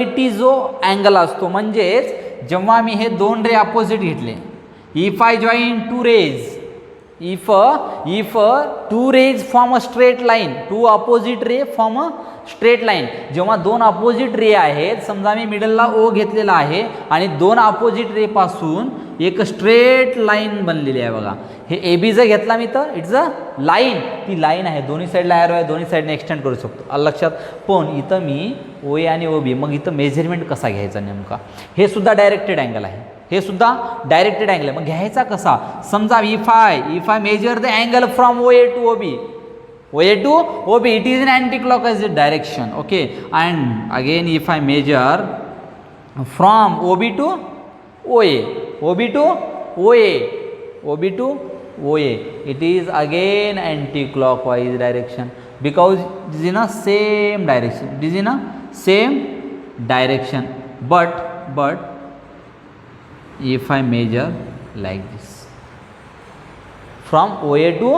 180 जो अँगल असतो, म्हणजेच जेव्हा मी हे दोन रे अपोजिट घेतले, if I join two rays, if two rays form a straight line, two opposite ray form a straight line, जेव्हा दोन अपोजिट रे आहेत, समजा मी मिडलला ओ घेतलेला आहे आणि दोन अपोजिट रे पासून एक स्ट्रेट लाईन बनलेली आहे बघा. हे ए बी जर घेतला मी तर इट्स अ लाईन, ती लाईन आहे, दोन्ही साईडला ॲरो आहे, दोन्ही साईडने एक्सटेंड करू शकतो, आलं लक्षात. पण इथं मी ओ ए आणि ओ बी, मग इथं मेजरमेंट कसा घ्यायचा नेमका, हे सुद्धा डायरेक्टेड अँगल आहे, हे सुद्धा डायरेक्टेड अँगल आहे. मग घ्यायचा कसा, समजा if I measure the angle from O A to O B, O A to O B, it is in anti-clockwise direction, okay. And again, if I measure from O B to O A, O B to O A, O B to O A, it is again anti-clockwise direction because it is in a same direction. It is in a same direction. But if I measure like this from O A to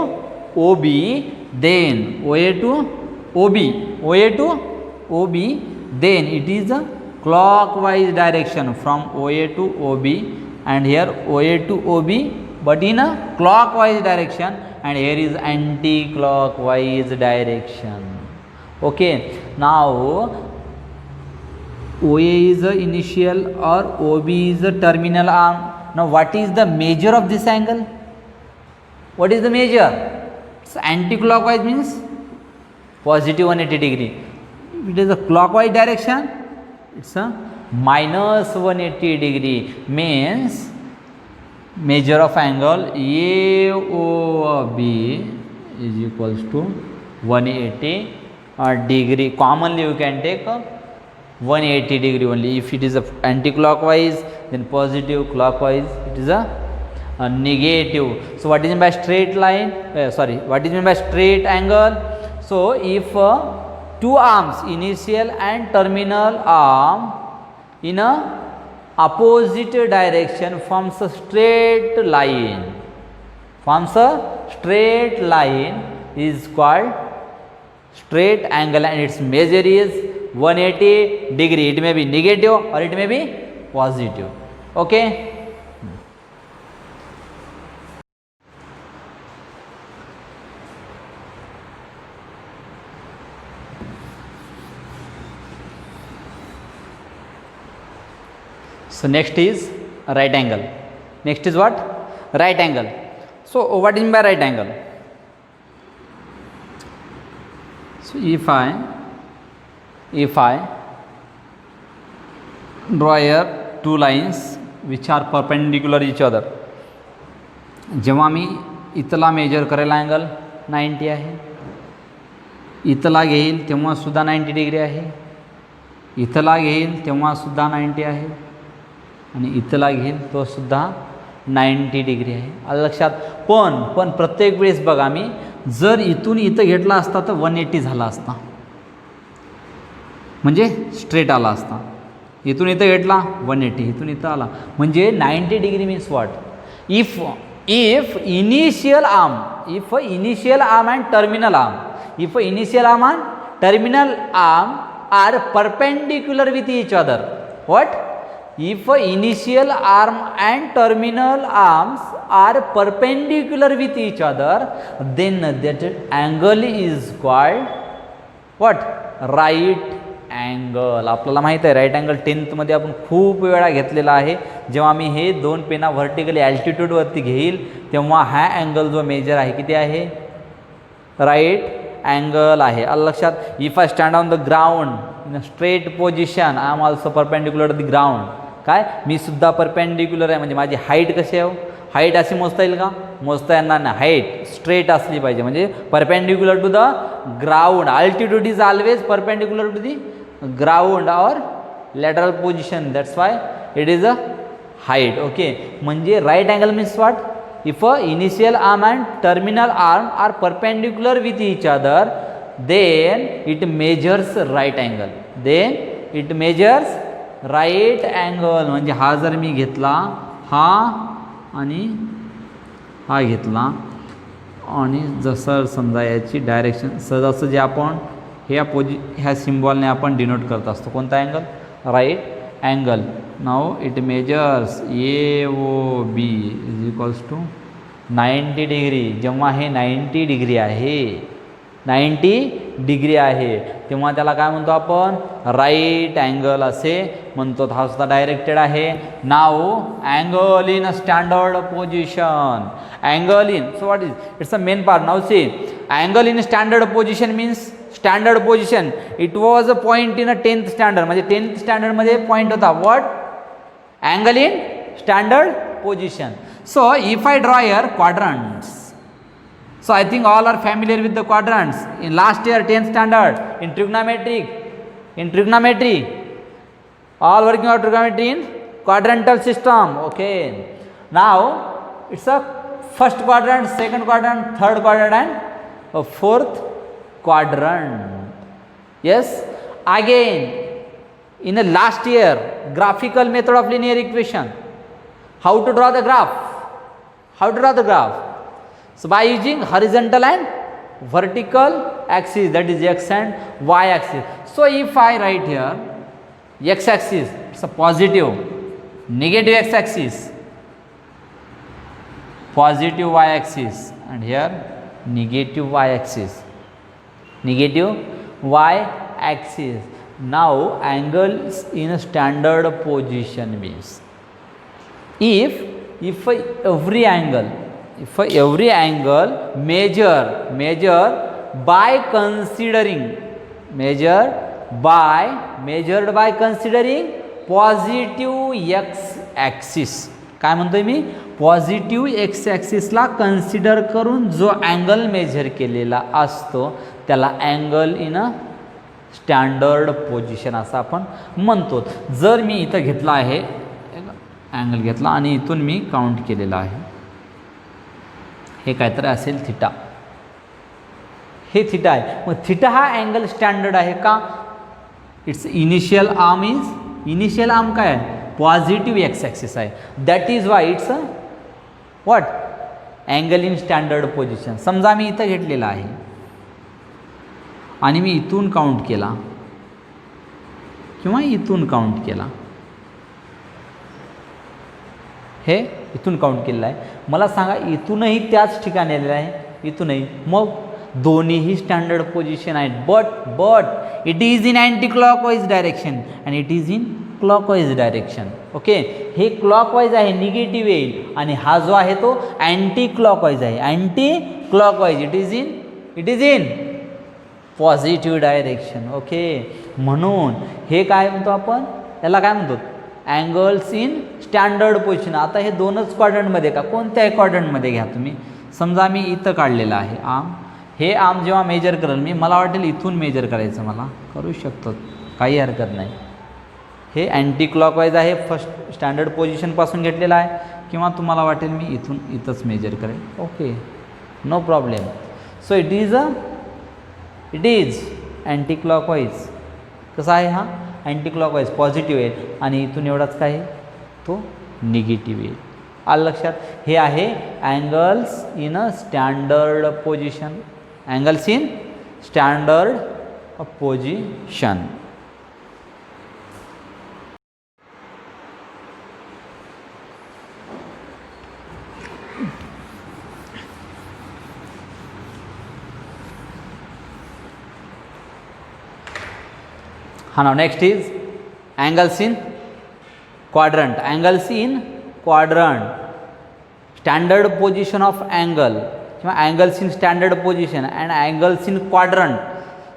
O B, then O A to O B, O A to O B, then it is a clockwise direction from O A to O B, and here O A to O B, but in a clockwise direction, and here is anti-clockwise direction. Okay, now O A is the initial or O B is the terminal arm. Now what is the measure of this angle? What is the measure? So anti-clockwise means positive 180 degree. If it is a clockwise direction, it's a minus 180 degree. Means measure of angle AOB is equals to 180 degree. Commonly you can take 180 degree only. If it is a anti-clockwise, then positive. Clockwise, it is a negative. So what is meant by straight line, what is meant by straight angle? So if two arms, initial and terminal arm, in a opposite direction forms a straight line, is called straight angle, and its measure is 180 degree. It may be negative or it may be positive. Okay. So next is right angle. Next is what? Right angle. So what is meant by right angle? So if I draw here two lines which are perpendicular each other, जेव्हा मी इथला major करेल angle 90 आहे, इथला घेईल तेव्हा सुद्धा 90 degree आहे, इथला घेईल तेव्हा सुद्धा 90 आहे, आणि इथला घेईल तो सुद्धा 90 डिग्री आहे, आलं लक्षात. पण प्रत्येक वेळेस बघा, मी जर इथून इथं घेतला असता तर 180 झाला असता, म्हणजे स्ट्रेट आला असता. इथून इथं घेतला 180, इथून इथं आला म्हणजे 90 degree. Means what? If initial arm and terminal arm, if initial arm and terminal arm are perpendicular with each other. What? If initial arm and terminal arms are perpendicular with each other, then that angle is called what? Right angle. आपल्याला माहित आहे right angle 10th मध्ये आपण खूप वेळा घेतलेला आहे. जेव्हा मी हे दोन पेना व्हर्टिकली अल्टिट्यूड वरती घेईल तेव्हा हा अँगल जो मेजर आहे किती आहे? राईट अँगल आहे, आलं लक्षात. If I stand on the ground in a straight position, I am also perpendicular to the ground. काय? मी सुद्धा परपेंडिक्युलर आहे, म्हणजे माझी हाईट कशी आहे? हाईट अशी मोजता येईल का? मोजता येणार नाही. हाईट स्ट्रेट असली पाहिजे, म्हणजे perpendicular to the ground. Altitude is always perpendicular to the ground और lateral position, that's why it is a height. Okay, म्हणजे right angle means what? If initial arm and terminal arm are perpendicular with each other, then it measures right angle. Then it measures right angle. म्हणजे हा जर मी घेतला, हा आणि हा घेतला, आणि जसं समजा याची डायरेक्शन सहजासहजी आपण ह्या सिम्बॉलने आपण डिनोट करत असतो. कोणता angle? right angle. Now it measures AOB is equals to 90 degree. जेव्हा हे 90 डिग्री आहे, 90 डिग्री आहे, तेव्हा त्याला काय म्हणतो आपण, राईट अँगल असे म्हणतो. हा सुद्धा डायरेक्टेड आहे. Now angle in standard position, angle in, so what is its a main part. Now see angle in standard position means standard position. It was a point in a 10th standard, म्हणजे 10th स्टँडर्डमध्ये point होता. What, angle in standard position. So if I draw here quadrants, so I think all are familiar with the quadrants. In last year 10th standard in trigonometry, all working out trigonometry in quadrantal system. Okay, now it's a first quadrant, second quadrant, third quadrant and a fourth quadrant. Yes, again in the last year graphical method of linear equation, how to draw the graph, so by using horizontal and vertical axis, that is x and y axis. So if I write here x axis, it's a positive, negative x axis, positive y axis, and here negative y axis, Now angles in a standard position means if every angle measure by considering positive x axis. काय म्हणतोय मी, positive x ॲक्सिसला consider करून जो angle major केलेला असतो त्याला angle in a standard position असं आपण म्हणतो. जर मी इथं घेतला आहे अँगल घेतला आणि इथून मी काउंट केलेला आहे, हे काहीतरी असेल थिटा, हे थिटा आहे. मग थिटा हा अँगल स्टँडर्ड आहे का, इट्स इनिशियल आर्म काय आहे, पॉझिटिव्ह एक्स ॲक्सिस आहे. That is why it's a what, angle in standard position. समजा मी इथं घेतलेला आहे आणि मी इथून काउंट केला किंवा इथून काउंट केला, हे इथून काउंट केलेलं आहे. मला सांगा इथूनही त्याच ठिकाणी आलेलं आहे, इथूनही, मग दोन्हीही स्टँडर्ड पोझिशन आहेत. But it is in anti clockwise direction and it is in clockwise direction. Okay, हे क्लॉकवाईज आहे, निगेटिव्ह येईल, आणि हा जो आहे तो अँटी क्लॉकवाईज आहे, anti clockwise. It is in positive direction. Okay, म्हणून हे काय म्हणतो आपण, याला काय म्हणतो, अँगल्स इन स्टँडर्ड पोझिशन. आता हे दोनच क्वाड्रंटमध्ये का, कोणत्याही क्वाड्रंटमध्ये घ्या तुम्ही. समजा मी इथं काढलेलं आहे आर्म, हे आर्म जेव्हा मेजर करेल मी, मला वाटेल इथून मेजर करायचं, मला करू शकतो, काही हरकत नाही. हे अँटी क्लॉकवाईज आहे, फर्स्ट स्टँडर्ड पोझिशनपासून घेतलेलं आहे, किंवा तुम्हाला वाटेल मी इथंच मेजर करेल. Okay, no problem. So it is anticlockwise. कसा आहे हा, अँटी क्लॉकवाईज, पॉझिटिव्ह येईल, आणि इथून एवढाच काय आहे तो निगेटिव्ह येईल. आलं लक्षात. हे आहे angles in a standard position, angles in standard position. now next is angles in quadrant. Standard position of angle, angles in standard position and angles in quadrant.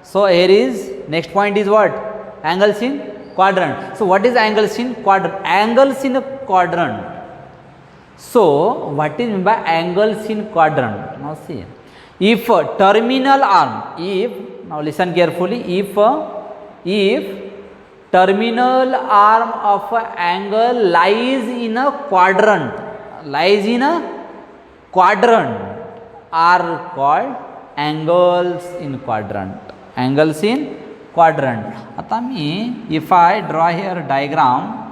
So here is next point is what, angles in quadrant. So what is angles in quadrant? Angles in a quadrant. So what is meant by angles in quadrant? Now see, if terminal arm, now listen carefully, if terminal arm of an angle lies in a quadrant, are called angles in quadrant. आता मी if I draw here diagram,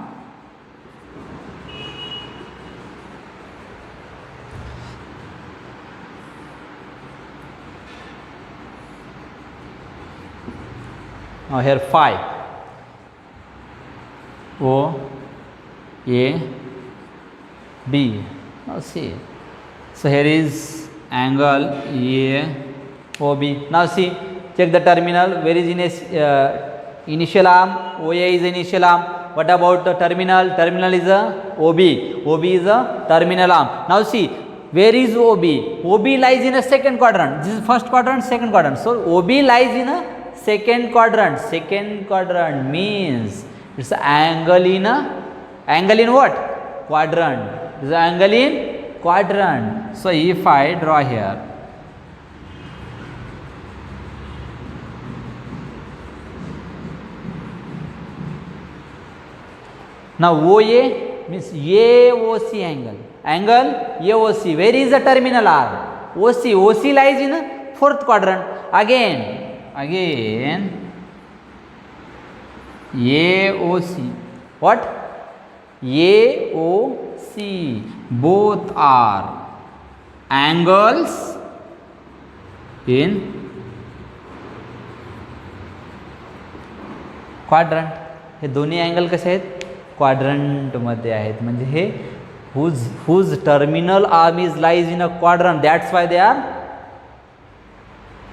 now here phi. O A B. Now see, so here is angle A O B. Now see, check the terminal. Where is initial arm? OA is initial arm. What about the terminal? Terminal is a OB. OB is a terminal arm. Now see, where is OB? OB lies in a second quadrant. This is first quadrant, second quadrant. So OB lies in a second quadrant. Second quadrant means it's an angle in what? Quadrant. It's an angle in quadrant. So if I draw here, now OA means AOC angle. Angle AOC. Where is the terminal arm? OC. OC lies in a fourth quadrant. Again AOC. What? AOC. Both are angles in quadrant. हे दोन्ही angle कसे आहेत? क्वाड्रंटमध्ये आहेत. म्हणजे हे whose terminal arm is lies in a quadrant, that's why they are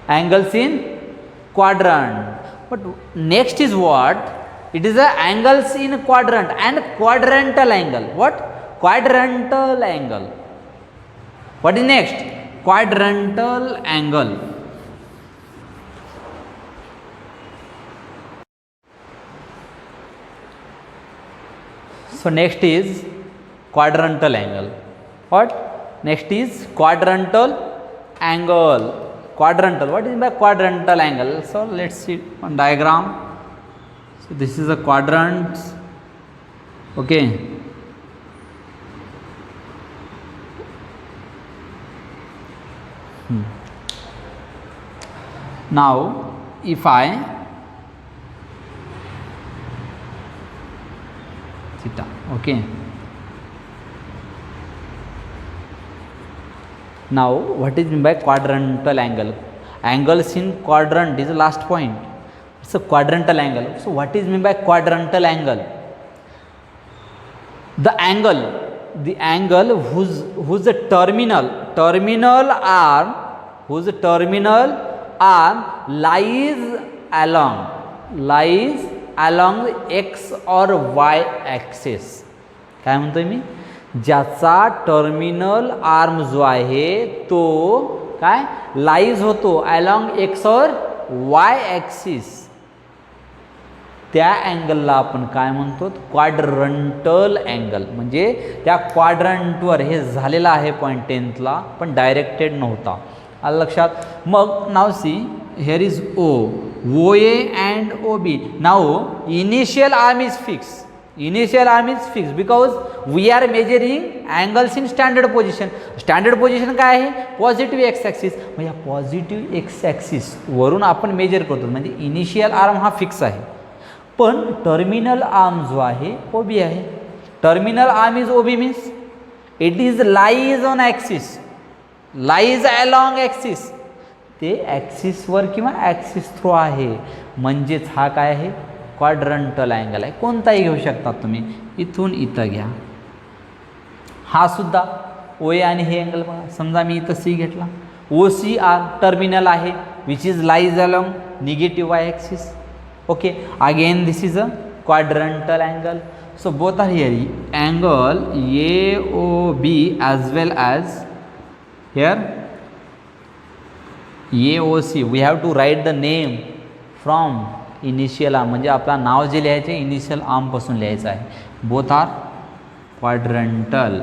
angles in quadrant. But next is what? It is a angles in quadrant and quadrantal angle. What? Quadrantal angle. What is next? Quadrantal angle. So next is quadrantal angle. What? Next is quadrantal angle. Quadrantal. What is by quadrantal angle? So let's see one diagram. So this is a quadrant. Okay. Now if I theta, okay. Now what is meant by quadrantal angle? Angles in quadrant is the last point. It's a quadrantal angle. So what is meant by quadrantal angle? The angle whose terminal arm lies along the x or y axis. काय म्हणतोय मी? ज्याचा terminal arm जो आहे तो काय lies होतो along x और Y axis, त्या अँगलला आपण काय म्हणतो? Quadrantal angle. म्हणजे त्या क्वाड्रंटवर हे झालेलं आहे पॉईंट 10th पण डायरेक्टेड नव्हता. आलं लक्षात? मग नाव C, here is OA and OB. Now initial arm is fixed. Initial arm is fixed because we are measuring angles in standard position. Standard position काय आहे? Positive x axis. मग या positive x axis वरून आपण major करतो. म्हणजे initial arm हा fix आहे, पण टर्मिनल आर्म जो आहे OB आहे. Terminal arm is OB means it is lies on axis, lies along axis. ते ॲक्सिसवर किंवा ॲक्सिस थ्रू आहे. म्हणजेच हा काय आहे? क्वाड्रंटल अँगल आहे. कोणताही घेऊ शकता तुम्ही. इथून इथं घ्या. हा सुद्धा OA आणि हे अँगल बघा. समजा मी इथं C घेतला. OCR टर्मिनल आहे which is lies along negative Y axis. Okay. Again this is a quadrantal angle. So both are here. Angle AOB as well as here AOC. We have to write the name from initial arm. म्हणजे आपला नाव जे लिहायचे initial आर्मपासून लिहायचं आहे. Both are quadrantal.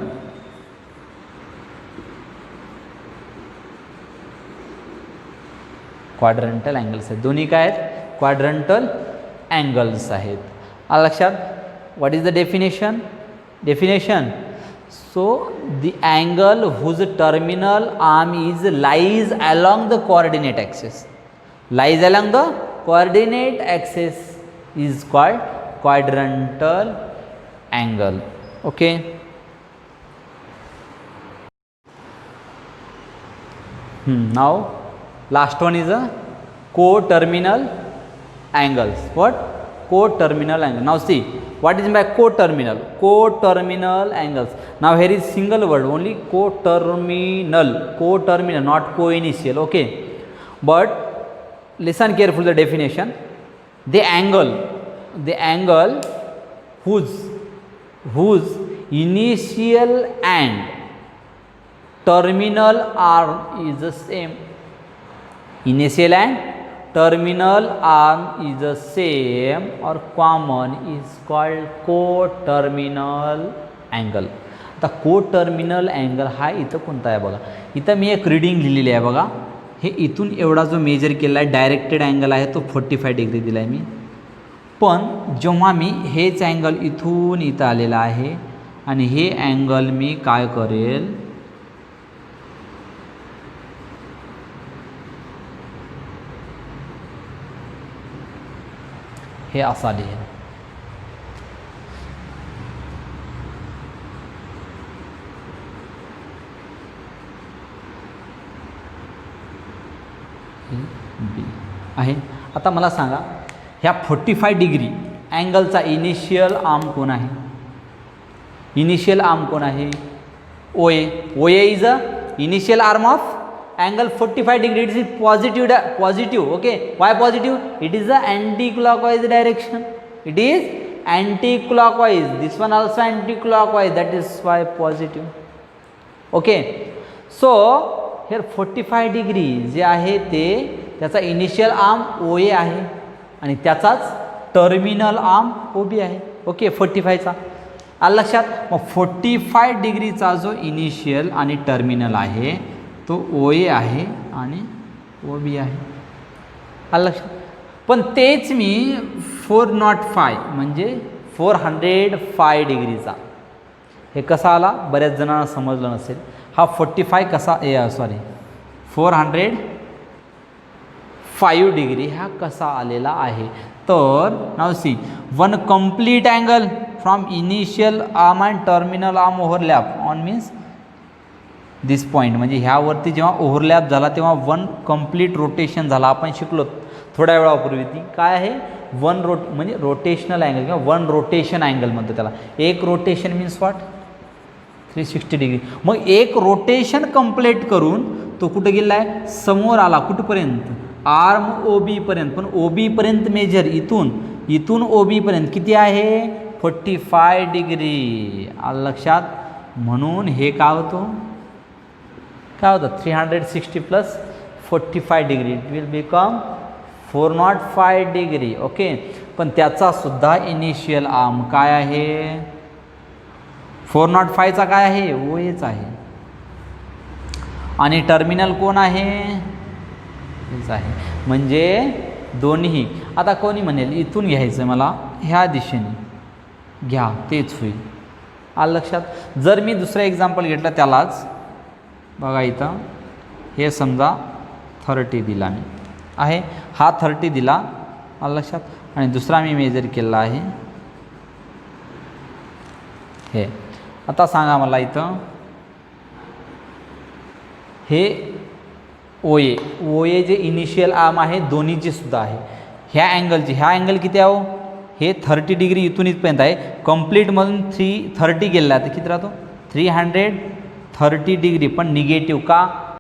Quadrantal angles आहेत. दोन्ही काय आहेत? क्वाड्रंटल अँगल्स आहेत. आलं लक्षात? What is the definition? So the angle whose terminal arm is lies along the coordinate axis. Lies along the coordinate axis is called quadrantal angle. Okay. Now last one is a co-terminal angles. What? Co-terminal angle. Now see, what is by co-terminal? Co-terminal angles. Now here is single word only, co-terminal, not co-initial. Okay, but listen carefully the definition. The angle whose initial and terminal arm is the same. Initial and terminal arm is the same or common is called co-terminal angle. आता co-terminal angle हा इथं कोणता आहे बघा. इथं मी एक reading लिहिलेली आहे बघा. हे इथून एवढा जो मेजर केला आहे डायरेक्टेड अँगल आहे तो 45 डिग्री दिला आहे मी. पण जेव्हा मी हेच अँगल इथून इथं आलेला आहे आणि हे अँगल मी काय करेल, हे असा लिहेल. बी आहे. आता मला सांगा ह्या 45 डिग्री अँगलचा इनिशियल आर्म कोण आहे? इनिशियल आर्म कोण आहे? OA. OA is a initial arm of angle 45 degree. It is positive. Okay, why positive? It is the anti-clockwise direction. It is anti-clockwise. This one also anti-clockwise. That is why positive. Okay, so here 45 degree जे आहे ते त्याचा initial arm OA आहे आणि त्याचाच terminal arm OB आहे. Okay, 45चा आलं लक्षात. मग 45 डिग्रीचा जो इनिशियल आणि टर्मिनल आहे तो OA आहे आणि OB आहे. आलं लक्षात. पण तेच मी 405 म्हणजे 405 डिग्रीचा हे कसा आला बऱ्याच जणांना समजलं नसेल. हा 45 कसा 405 डिग्री हा कसा आलेला आहे. तर now see one complete angle from initial arm and terminal arm overlap on means this point. म्हणजे ह्यावरती जेव्हा ओव्हरलॅप झाला तेव्हा वन कंप्लीट रोटेशन झाला. आपण शिकलो थोड्या वेळापूर्वी ती काय आहे वन म्हणजे रोटेशनल अँगल किंवा वन रोटेशन अँगल म्हणतो त्याला. एक रोटेशन मीन्स व्हॉट 360 डिग्री. मग एक रोटेशन कंप्लीट करून तो कुठं गेला आहे समोर आला कुठपर्यंत आर्म OB पर्यंत. पण OB पर्यंत मेजर इथून OB पर्यंत किती आहे 45 डिग्री. आलं लक्षात. म्हणून हे काय होतं 360 plus 45 degree. It will become 405 degree. Okay, पण त्याचा सुद्धा इनिशियल आर्म काय आहे 405चा काय आहे OAच आहे आणि टर्मिनल कोण आहे हेच आहे. म्हणजे दोन्ही. आता कोणी म्हणेल इथून घ्यायचं मला ह्या दिशेने घ्या तेच होईल. आलं लक्षात. जर मी दुसरं एक्झाम्पल घेतलं त्यालाच बघा इथं हे समजा 30 दिला मी आहे. हा 30 दिला आलं लक्षात. आणि दुसरा मी मेजर केला आहे हे. आता सांगा मला इथं हे OA जे इनिशियल आर्म आहे दोन्हीचे सुद्धा आहे. ह्या अँगल किती आहे हे 30 डिग्री इथून इथपर्यंत आहे. कंप्लीटमधून 330 गेलेला आहे तर किती राहतो 330 डिग्री. पण निगेटिव्ह का